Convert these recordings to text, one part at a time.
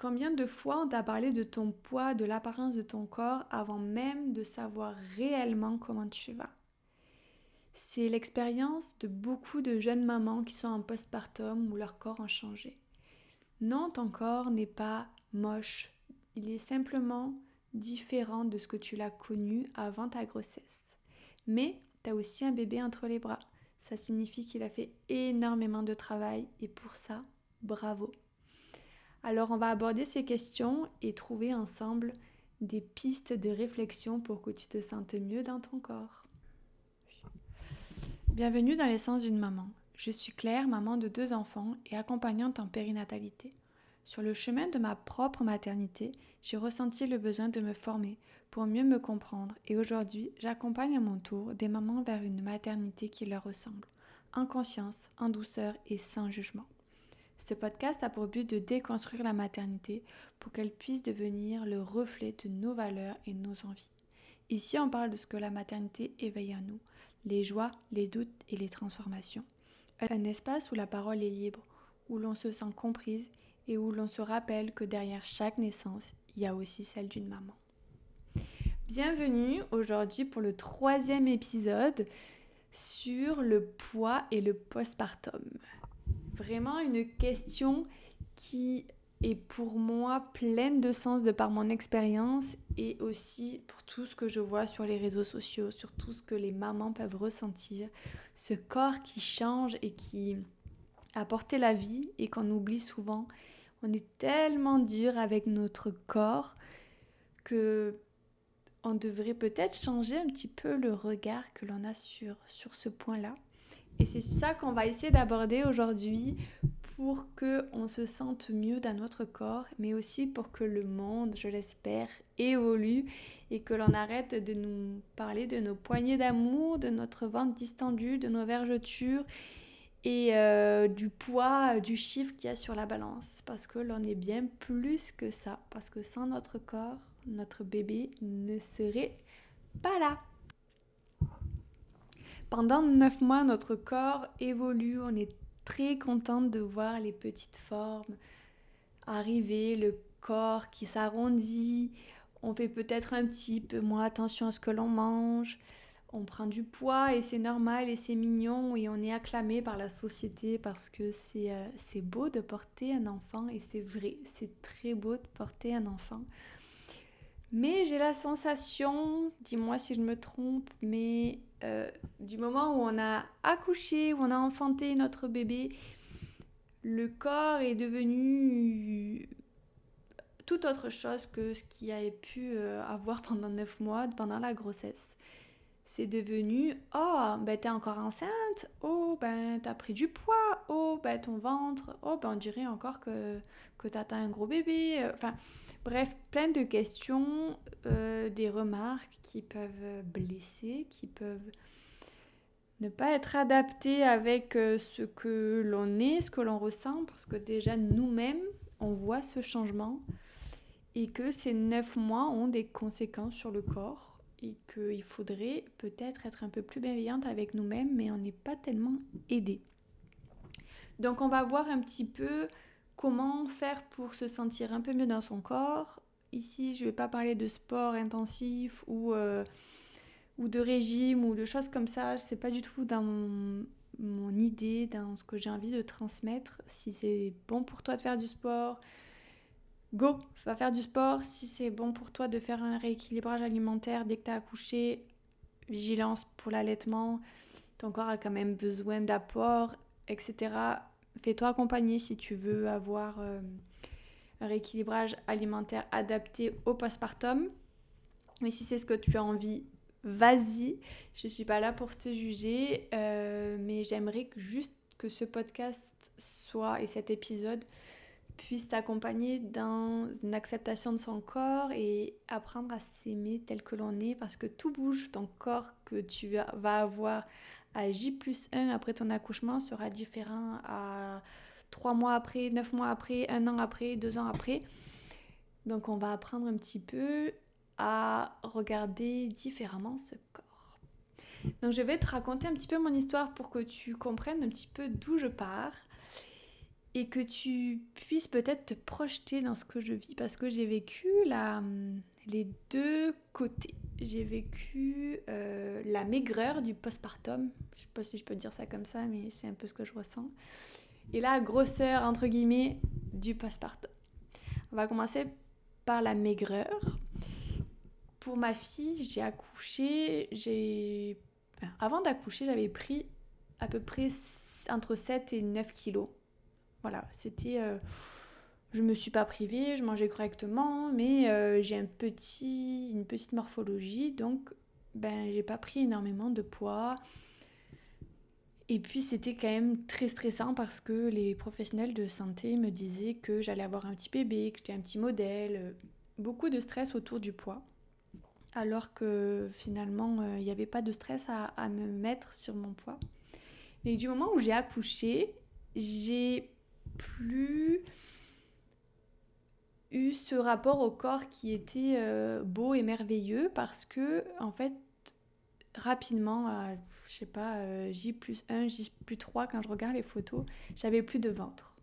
Combien de fois on t'a parlé de ton poids, de l'apparence de ton corps avant même de savoir réellement comment tu vas? C'est l'expérience de beaucoup de jeunes mamans qui sont en postpartum où leur corps a changé. Non, ton corps n'est pas moche. Il est simplement différent de ce que tu l'as connu avant ta grossesse. Mais tu as aussi un bébé entre les bras. Ça signifie qu'il a fait énormément de travail et pour ça, bravo. Alors on va aborder ces questions et trouver ensemble des pistes de réflexion pour que tu te sentes mieux dans ton corps. Bienvenue dans l'essence d'une maman. Je suis Claire, maman de 2 enfants et accompagnante en périnatalité. Sur le chemin de ma propre maternité, j'ai ressenti le besoin de me former pour mieux me comprendre et aujourd'hui, j'accompagne à mon tour des mamans vers une maternité qui leur ressemble, en conscience, en douceur et sans jugement. Ce podcast a pour but de déconstruire la maternité pour qu'elle puisse devenir le reflet de nos valeurs et nos envies. Ici, on parle de ce que la maternité éveille en nous, les joies, les doutes et les transformations. Un espace où la parole est libre, où l'on se sent comprise et où l'on se rappelle que derrière chaque naissance, il y a aussi celle d'une maman. Bienvenue aujourd'hui pour le 3e épisode sur le poids et le postpartum. Vraiment une question qui est pour moi pleine de sens de par mon expérience et aussi pour tout ce que je vois sur les réseaux sociaux, sur tout ce que les mamans peuvent ressentir. Ce corps qui change et qui a porté la vie et qu'on oublie souvent. On est tellement dur avec notre corps que on devrait peut-être changer un petit peu le regard que l'on a sur ce point-là. Et c'est ça qu'on va essayer d'aborder aujourd'hui pour qu'on se sente mieux dans notre corps, mais aussi pour que le monde, je l'espère, évolue et que l'on arrête de nous parler de nos poignées d'amour, de notre ventre distendu, de nos vergetures et du poids, du chiffre qu'il y a sur la balance. Parce que l'on est bien plus que ça. Parce que sans notre corps, notre bébé ne serait pas là. Pendant 9 mois, notre corps évolue. On est très contente de voir les petites formes arriver, le corps qui s'arrondit. On fait peut-être un petit peu moins attention à ce que l'on mange. On prend du poids et c'est normal et c'est mignon et on est acclamé par la société parce que c'est beau de porter un enfant et c'est vrai, c'est très beau de porter un enfant. Mais j'ai la sensation, dis-moi si je me trompe, mais du moment où on a accouché, où on a enfanté notre bébé, le corps est devenu tout autre chose que ce qu'il a pu avoir pendant 9 mois, pendant la grossesse. C'est devenu « Oh, ben t'es encore enceinte. Oh, ben t'as pris du poids. Oh, ben ton ventre. Oh, ben on dirait encore que t'attends un gros bébé. » Enfin, bref, plein de questions, des remarques qui peuvent blesser, qui peuvent ne pas être adaptées avec ce que l'on est, ce que l'on ressent, parce que déjà nous-mêmes, on voit ce changement et que ces 9 mois ont des conséquences sur le corps. Et qu'il faudrait peut-être être un peu plus bienveillante avec nous-mêmes, mais on n'est pas tellement aidé. Donc on va voir un petit peu comment faire pour se sentir un peu mieux dans son corps. Ici, je ne vais pas parler de sport intensif ou de régime ou de choses comme ça. C'est pas du tout dans mon idée, dans ce que j'ai envie de transmettre. Si c'est bon pour toi de faire du sport, go, va faire du sport. Si c'est bon pour toi de faire un rééquilibrage alimentaire dès que tu as accouché, vigilance pour l'allaitement, ton corps a quand même besoin d'apport, etc. Fais-toi accompagner si tu veux avoir un rééquilibrage alimentaire adapté au postpartum. Mais si c'est ce que tu as envie, vas-y. Je ne suis pas là pour te juger, mais j'aimerais juste que ce podcast soit, et cet épisode, puisse t'accompagner dans une acceptation de son corps et apprendre à s'aimer tel que l'on est parce que tout bouge. Ton corps que tu vas avoir à J+1 après ton accouchement sera différent à 3 mois après, 9 mois après, 1 an après, 2 ans après. Donc on va apprendre un petit peu à regarder différemment ce corps. Donc je vais te raconter un petit peu mon histoire pour que tu comprennes un petit peu d'où je pars. et que tu puisses peut-être te projeter dans ce que je vis, parce que j'ai vécu les deux côtés. J'ai vécu la maigreur du postpartum, je sais pas si je peux dire ça comme ça, mais c'est un peu ce que je ressens, et la grosseur, entre guillemets, du postpartum. On va commencer par la maigreur. Pour ma fille, j'ai accouché, avant d'accoucher, j'avais pris à peu près entre 7 et 9 kilos. Voilà, c'était... je me suis pas privée, je mangeais correctement, mais j'ai une petite morphologie, donc j'ai pas pris énormément de poids. Et puis c'était quand même très stressant parce que les professionnels de santé me disaient que j'allais avoir un petit bébé, que j'étais un petit modèle. Beaucoup de stress autour du poids. Alors que finalement, il n'y avait pas de stress à me mettre sur mon poids. Mais du moment où j'ai accouché, j'ai plus eu ce rapport au corps qui était beau et merveilleux parce que, en fait, rapidement, je sais pas, J+1, J+3, quand je regarde les photos, j'avais plus de ventre.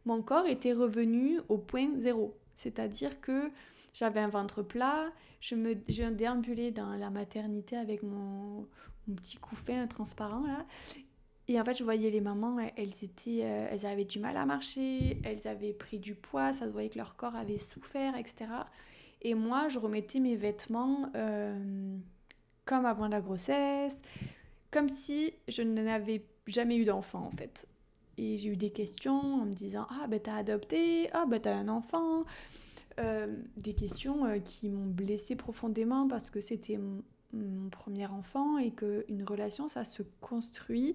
Mon corps était revenu au point zéro. C'est-à-dire que j'avais un ventre plat, je déambulais dans la maternité avec mon petit couffin transparent là. Et en fait, je voyais les mamans, elles avaient du mal à marcher, elles avaient pris du poids, ça se voyait que leur corps avait souffert, etc. Et moi, je remettais mes vêtements comme avant la grossesse, comme si je n'avais jamais eu d'enfant en fait. Et j'ai eu des questions en me disant « Ah ben t'as adopté, ah ben t'as un enfant ». Des questions qui m'ont blessée profondément parce que c'était mon premier enfant et qu'une relation ça se construit.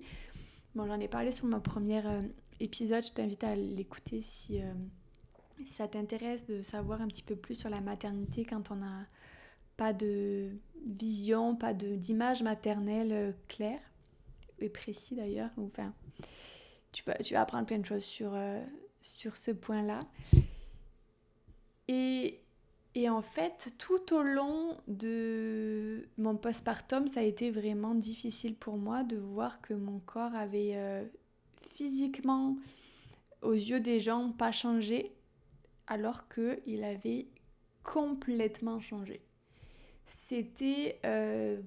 Bon, j'en ai parlé sur mon premier épisode, je t'invite à l'écouter si ça t'intéresse de savoir un petit peu plus sur la maternité quand on n'a pas de vision, pas d'image maternelle claire et précis d'ailleurs. Enfin, tu vas apprendre plein de choses sur ce point-là. Et en fait, tout au long de mon postpartum, ça a été vraiment difficile pour moi de voir que mon corps avait physiquement, aux yeux des gens, pas changé, alors qu'il avait complètement changé. C'était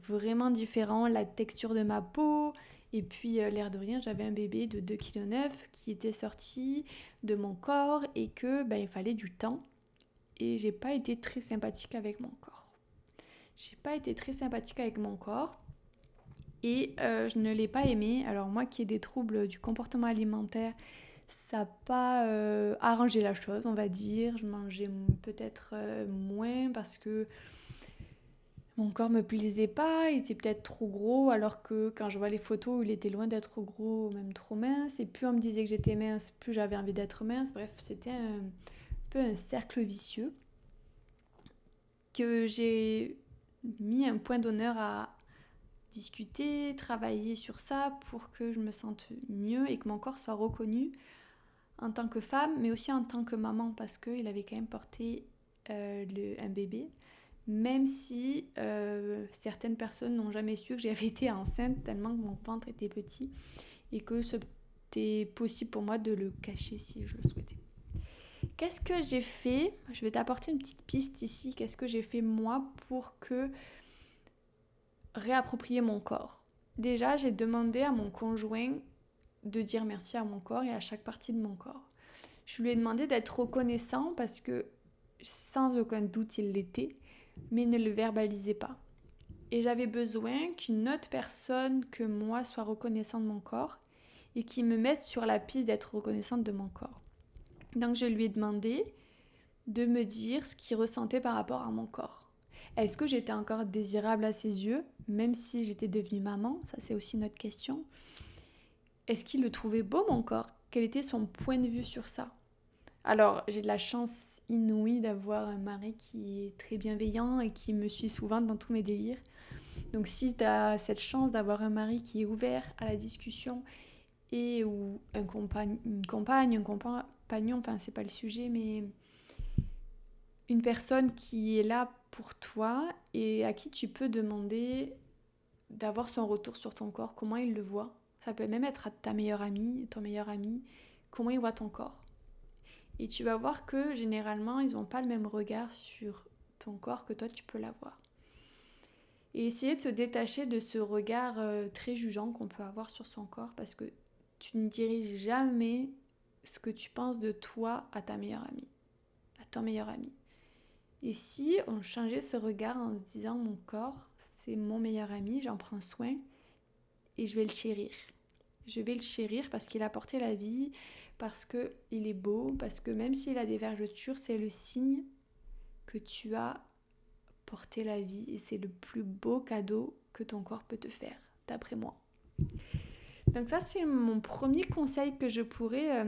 vraiment différent, la texture de ma peau, et puis l'air de rien, j'avais un bébé de 2,9 kg qui était sorti de mon corps et que il fallait du temps. Et j'ai pas été très sympathique avec mon corps. Et je ne l'ai pas aimé. Alors moi qui ai des troubles du comportement alimentaire, ça n'a pas arrangé la chose, on va dire. Je mangeais peut-être moins parce que mon corps me plaisait pas, il était peut-être trop gros, alors que quand je vois les photos, il était loin d'être trop gros, même trop mince. Et plus on me disait que j'étais mince, plus j'avais envie d'être mince. Bref, c'était un peu un cercle vicieux que j'ai mis un point d'honneur à discuter, travailler sur ça pour que je me sente mieux et que mon corps soit reconnu en tant que femme, mais aussi en tant que maman, parce qu'il avait quand même porté un bébé, même si certaines personnes n'ont jamais su que j'avais été enceinte tellement que mon ventre était petit et que c'était possible pour moi de le cacher si je le souhaitais. Qu'est-ce que j'ai fait ? Je vais t'apporter une petite piste ici. Qu'est-ce que j'ai fait moi pour réapproprier mon corps ? Déjà, j'ai demandé à mon conjoint de dire merci à mon corps et à chaque partie de mon corps. Je lui ai demandé d'être reconnaissant parce que sans aucun doute il l'était, mais il ne le verbalisait pas. Et j'avais besoin qu'une autre personne que moi soit reconnaissante de mon corps et qui me mette sur la piste d'être reconnaissante de mon corps. Donc je lui ai demandé de me dire ce qu'il ressentait par rapport à mon corps. Est-ce que j'étais encore désirable à ses yeux, même si j'étais devenue maman ? Ça, c'est aussi notre question. Est-ce qu'il le trouvait beau, mon corps ? Quel était son point de vue sur ça ? Alors, j'ai de la chance inouïe d'avoir un mari qui est très bienveillant et qui me suit souvent dans tous mes délires. Donc, si tu as cette chance d'avoir un mari qui est ouvert à la discussion et ou un compagnon, enfin, c'est pas le sujet, mais une personne qui est là pour toi et à qui tu peux demander d'avoir son retour sur ton corps, comment il le voit. Ça peut même être à ta meilleure amie, ton meilleur ami. comment ils voient ton corps. Et tu vas voir que généralement, ils n'ont pas le même regard sur ton corps que toi, tu peux l'avoir. Et essayer de se détacher de ce regard très jugeant qu'on peut avoir sur son corps, parce que tu ne dirais jamais ce que tu penses de toi à ta meilleure amie, à ton meilleur ami. Et si on changeait ce regard en se disant mon corps, c'est mon meilleur ami, j'en prends soin et je vais le chérir. Je vais le chérir parce qu'il a porté la vie, parce qu'il est beau, parce que même s'il a des vergetures, c'est le signe que tu as porté la vie et c'est le plus beau cadeau que ton corps peut te faire, d'après moi. Donc ça, c'est mon premier conseil que je pourrais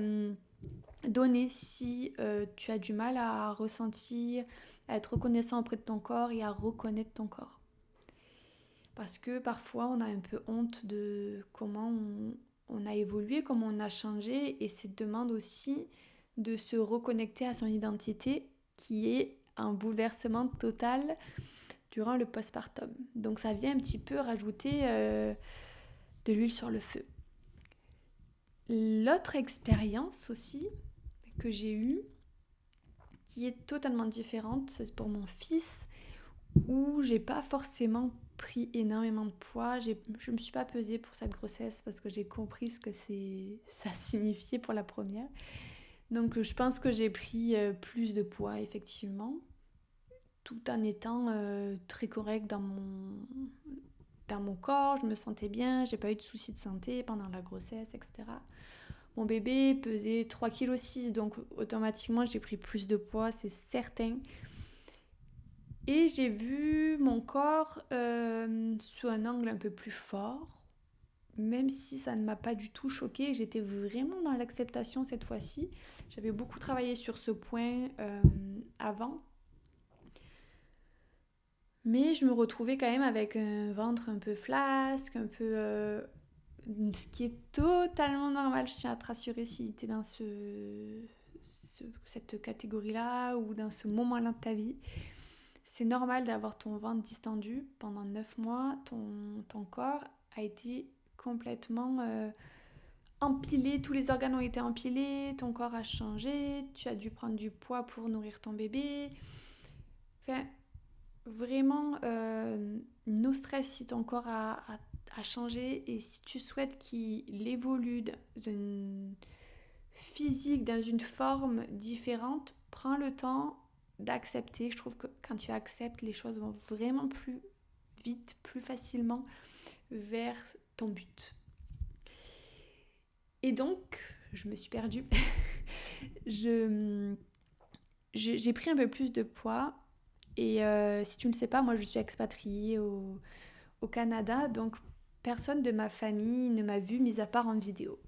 donner si tu as du mal à ressentir, à être reconnaissant auprès de ton corps et à reconnaître ton corps. Parce que parfois, on a un peu honte de comment on a évolué, comment on a changé, et ça demande aussi de se reconnecter à son identité qui est un bouleversement total durant le postpartum. Donc ça vient un petit peu rajouter de l'huile sur le feu. L'autre expérience aussi que j'ai eue, qui est totalement différente, c'est pour mon fils, où j'ai pas forcément pris énormément de poids. Je me suis pas pesée pour cette grossesse parce que j'ai compris ce que ça signifiait pour la première. Donc je pense que j'ai pris plus de poids effectivement, tout en étant très correcte dans mon corps. Je me sentais bien, j'ai pas eu de soucis de santé pendant la grossesse, etc. Mon bébé pesait 3,6 kg, donc automatiquement j'ai pris plus de poids, c'est certain. Et j'ai vu mon corps sous un angle un peu plus fort, même si ça ne m'a pas du tout choquée. J'étais vraiment dans l'acceptation cette fois-ci. J'avais beaucoup travaillé sur ce point avant. Mais je me retrouvais quand même avec un ventre un peu flasque, un peu... ce qui est totalement normal, je tiens à te rassurer si tu es dans cette catégorie-là ou dans ce moment-là de ta vie. C'est normal d'avoir ton ventre distendu pendant 9 mois. Ton corps a été complètement empilé, tous les organes ont été empilés, ton corps a changé, tu as dû prendre du poids pour nourrir ton bébé. Enfin, vraiment, no stress si ton corps a changé et si tu souhaites qu'il évolue dans une physique, dans une forme différente, prends le temps d'accepter. Je trouve que quand tu acceptes, les choses vont vraiment plus vite, plus facilement vers ton but. Et donc, je me suis perdue. J'ai pris un peu plus de poids. Et si tu ne sais pas, moi je suis expatriée au Canada, donc personne de ma famille ne m'a vue, mis à part en vidéo.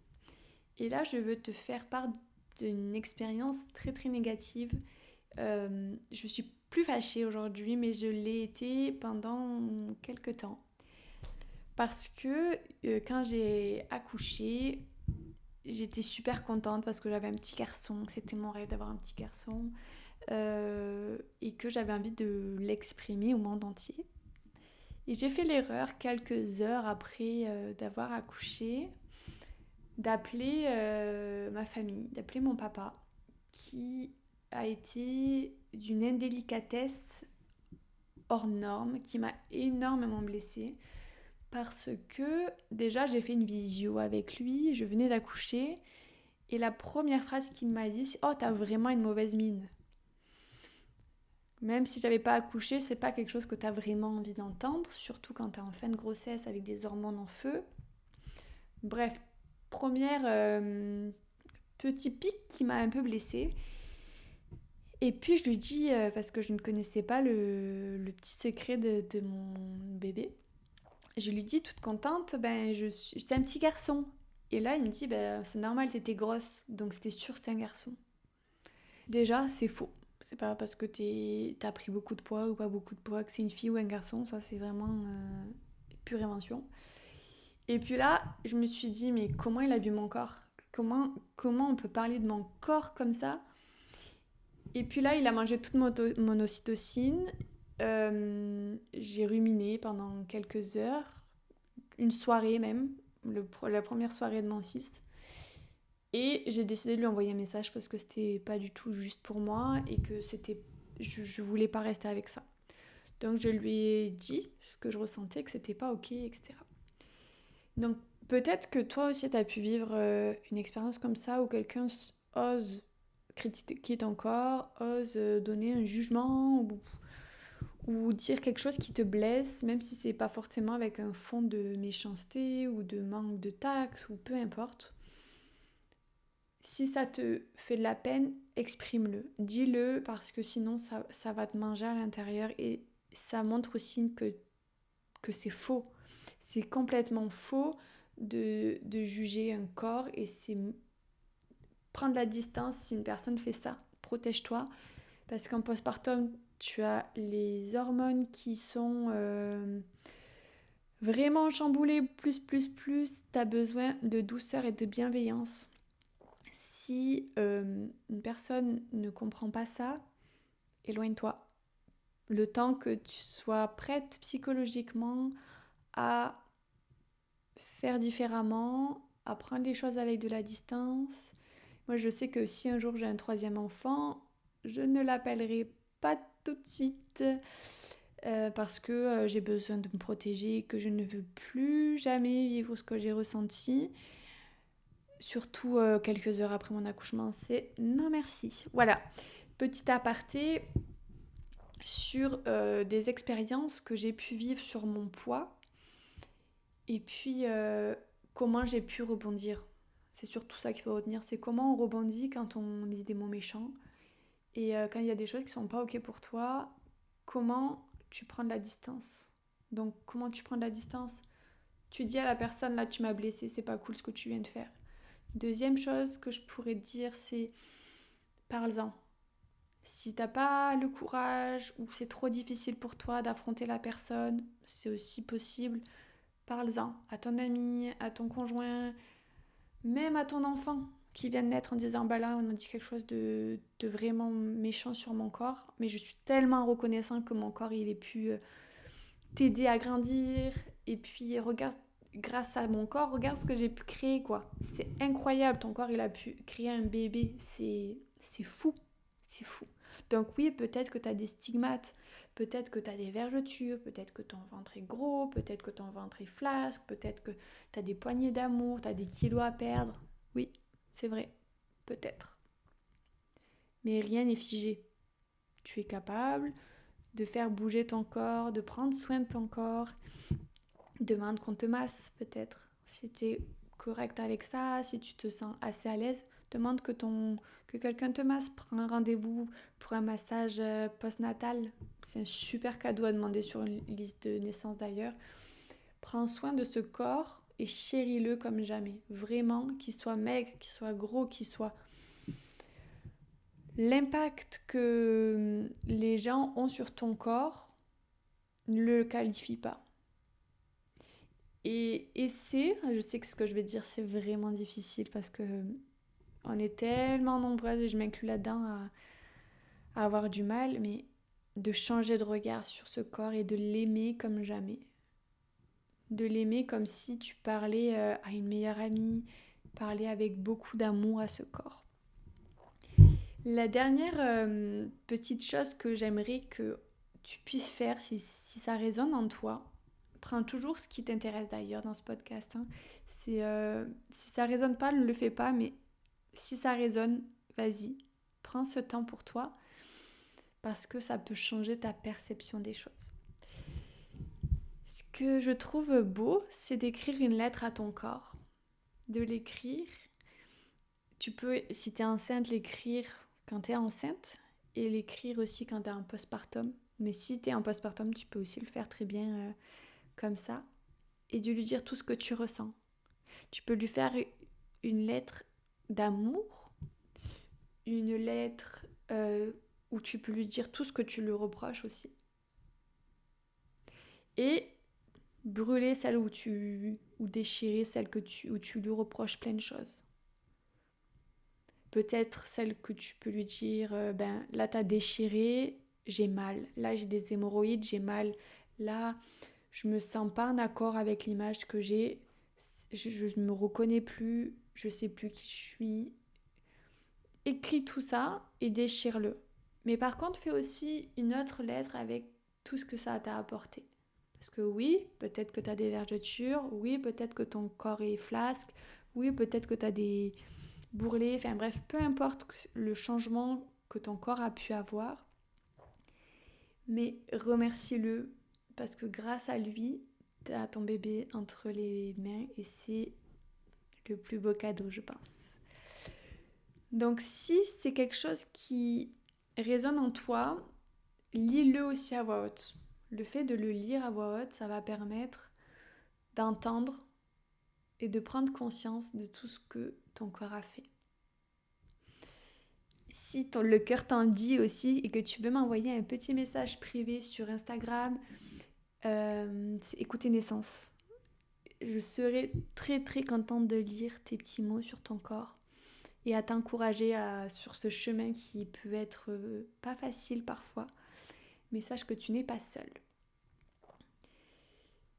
Et là, je veux te faire part d'une expérience très très négative. Je suis plus fâchée aujourd'hui, mais je l'ai été pendant quelques temps. Parce que quand j'ai accouché, j'étais super contente parce que j'avais un petit garçon, que c'était mon rêve d'avoir un petit garçon, et que j'avais envie de l'exprimer au monde entier. Et j'ai fait l'erreur, quelques heures après d'avoir accouché, d'appeler ma famille, d'appeler mon papa, qui a été d'une indélicatesse hors norme, qui m'a énormément blessée, parce que déjà j'ai fait une visio avec lui, je venais d'accoucher, et la première phrase qu'il m'a dit, c'est « Oh, t'as vraiment une mauvaise mine ». Même si j'avais pas accouché, c'est pas quelque chose que t'as vraiment envie d'entendre, surtout quand t'es en fin de grossesse avec des hormones en feu. Bref, première petit pic qui m'a un peu blessée. Et puis je lui dis, parce que je ne connaissais pas le petit secret de mon bébé, je lui dis toute contente, c'est un petit garçon. Et là il me dit, c'est normal, t'étais grosse, donc c'était sûr que c'était un garçon. Déjà, c'est faux. C'est pas parce que t'as pris beaucoup de poids ou pas beaucoup de poids que c'est une fille ou un garçon. Ça, c'est vraiment pure invention. Et puis là, je me suis dit, mais comment il a vu mon corps ? Comment on peut parler de mon corps comme ça ? Et puis là, il a mangé toute mon ocytocine. J'ai ruminé pendant quelques heures. Une soirée même. La première soirée de mon fils. Et j'ai décidé de lui envoyer un message parce que c'était pas du tout juste pour moi et que je voulais pas rester avec ça. Donc je lui ai dit ce que je ressentais, que c'était pas ok, etc. Donc peut-être que toi aussi tu as pu vivre une expérience comme ça où quelqu'un ose critiquer ton corps, ose donner un jugement ou dire quelque chose qui te blesse, même si c'est pas forcément avec un fond de méchanceté ou de manque de tact ou peu importe. Si ça te fait de la peine, exprime-le. Dis-le parce que sinon ça va te manger à l'intérieur et ça montre aussi que c'est faux. C'est complètement faux de juger un corps et c'est prendre la distance si une personne fait ça. Protège-toi parce qu'en postpartum, tu as les hormones qui sont vraiment chamboulées plus. Tu as besoin de douceur et de bienveillance. Si une personne ne comprend pas ça, éloigne-toi. Le temps que tu sois prête psychologiquement à faire différemment, à prendre les choses avec de la distance. Moi, je sais que si un jour j'ai un troisième enfant, je ne l'appellerai pas tout de suite parce que j'ai besoin de me protéger, que je ne veux plus jamais vivre ce que j'ai ressenti. Surtout quelques heures après mon accouchement, c'est non merci. Voilà, petit aparté sur des expériences que j'ai pu vivre sur mon poids et puis comment j'ai pu rebondir. C'est surtout ça qu'il faut retenir, c'est comment on rebondit quand on dit des mots méchants et quand il y a des choses qui sont pas ok pour toi, comment tu prends de la distance. Donc comment tu prends de la distance? Tu dis à la personne là tu m'as blessé, c'est pas cool ce que tu viens de faire. Deuxième chose que je pourrais te dire, c'est parle-en. Si t'as pas le courage ou c'est trop difficile pour toi d'affronter la personne, c'est aussi possible. Parle-en à ton ami, à ton conjoint, même à ton enfant qui vient de naître en disant bah là on a dit quelque chose de vraiment méchant sur mon corps, mais je suis tellement reconnaissant que mon corps il ait pu t'aider à grandir et puis regarde grâce à mon corps regarde ce que j'ai pu créer quoi. C'est incroyable, ton corps il a pu créer un bébé, c'est fou. C'est fou. Donc oui, peut-être que tu as des stigmates, peut-être que tu as des vergetures, peut-être que ton ventre est gros, peut-être que ton ventre est flasque, peut-être que tu as des poignées d'amour, tu as des kilos à perdre. Oui, c'est vrai, peut-être. Mais rien n'est figé. Tu es capable de faire bouger ton corps, de prendre soin de ton corps. Demande qu'on te masse peut-être. Si tu es correct avec ça, si tu te sens assez à l'aise, demande que quelqu'un te masse. Prends un rendez-vous pour un massage postnatal. C'est un super cadeau à demander sur une liste de naissance d'ailleurs. Prends soin de ce corps et chéris-le comme jamais. Vraiment, qu'il soit maigre, qu'il soit gros, qu'il soit... L'impact que les gens ont sur ton corps ne le qualifie pas. Et je sais que ce que je vais dire c'est vraiment difficile parce que on est tellement nombreuses et je m'inclus là-dedans à avoir du mal, mais de changer de regard sur ce corps et de l'aimer comme jamais. De l'aimer comme si tu parlais à une meilleure amie, parler avec beaucoup d'amour à ce corps. La dernière petite chose que j'aimerais que tu puisses faire si ça résonne en toi, prends toujours ce qui t'intéresse d'ailleurs dans ce podcast. Hein. Si ça résonne pas, ne le fais pas, mais si ça résonne, vas-y, prends ce temps pour toi parce que ça peut changer ta perception des choses. Ce que je trouve beau, c'est d'écrire une lettre à ton corps, de l'écrire. Tu peux, si tu es enceinte, l'écrire quand tu es enceinte et l'écrire aussi quand tu es en postpartum. Mais si tu es en postpartum, tu peux aussi le faire très bien comme ça et de lui dire tout ce que tu ressens. Tu peux lui faire une lettre d'amour, une lettre où tu peux lui dire tout ce que tu lui reproches aussi. Et brûler celle ou déchirer celle où tu lui reproches plein de choses. Peut-être celle que tu peux lui dire là t'as déchiré, j'ai mal. Là j'ai des hémorroïdes, j'ai mal. Là je me sens pas en accord avec l'image que j'ai. Je me reconnais plus. je sais plus qui je suis. Écris tout ça et déchire-le. Mais par contre, fais aussi une autre lettre avec tout ce que ça t'a apporté. Parce que oui, peut-être que tu as des vergetures, oui, peut-être que ton corps est flasque, oui, peut-être que tu as des bourrelets, enfin bref, peu importe le changement que ton corps a pu avoir, mais remercie-le parce que grâce à lui, tu as ton bébé entre les mains et c'est le plus beau cadeau, je pense. Donc si c'est quelque chose qui résonne en toi, lis-le aussi à voix haute. Le fait de le lire à voix haute, ça va permettre d'entendre et de prendre conscience de tout ce que ton corps a fait. Si le cœur t'en dit aussi et que tu veux m'envoyer un petit message privé sur Instagram, c'est écouter Naissance. Je serai très très contente de lire tes petits mots sur ton corps et à t'encourager sur ce chemin qui peut être pas facile parfois, mais sache que tu n'es pas seule.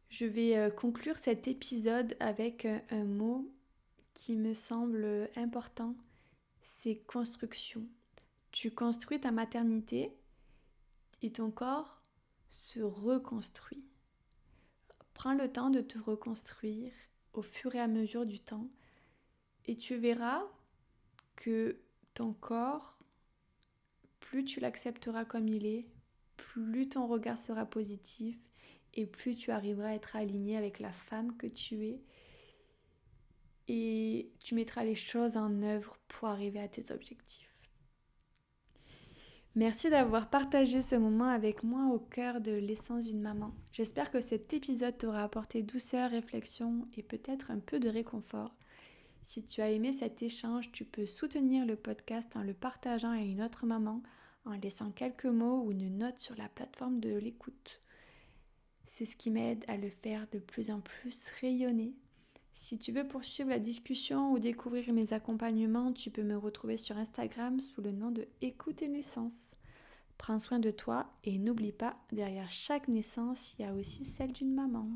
Je vais conclure cet épisode avec un mot qui me semble important, c'est construction. Tu construis ta maternité et ton corps se reconstruit. Prends le temps de te reconstruire au fur et à mesure du temps et tu verras que ton corps, plus tu l'accepteras comme il est, plus ton regard sera positif et plus tu arriveras à être aligné avec la femme que tu es et tu mettras les choses en œuvre pour arriver à tes objectifs. Merci d'avoir partagé ce moment avec moi au cœur de l'essence d'une maman. J'espère que cet épisode t'aura apporté douceur, réflexion et peut-être un peu de réconfort. Si tu as aimé cet échange, tu peux soutenir le podcast en le partageant à une autre maman, en laissant quelques mots ou une note sur la plateforme de l'écoute. C'est ce qui m'aide à le faire de plus en plus rayonner. Si tu veux poursuivre la discussion ou découvrir mes accompagnements, tu peux me retrouver sur Instagram sous le nom de Écoute et Naissance. Prends soin de toi et n'oublie pas, derrière chaque naissance, il y a aussi celle d'une maman.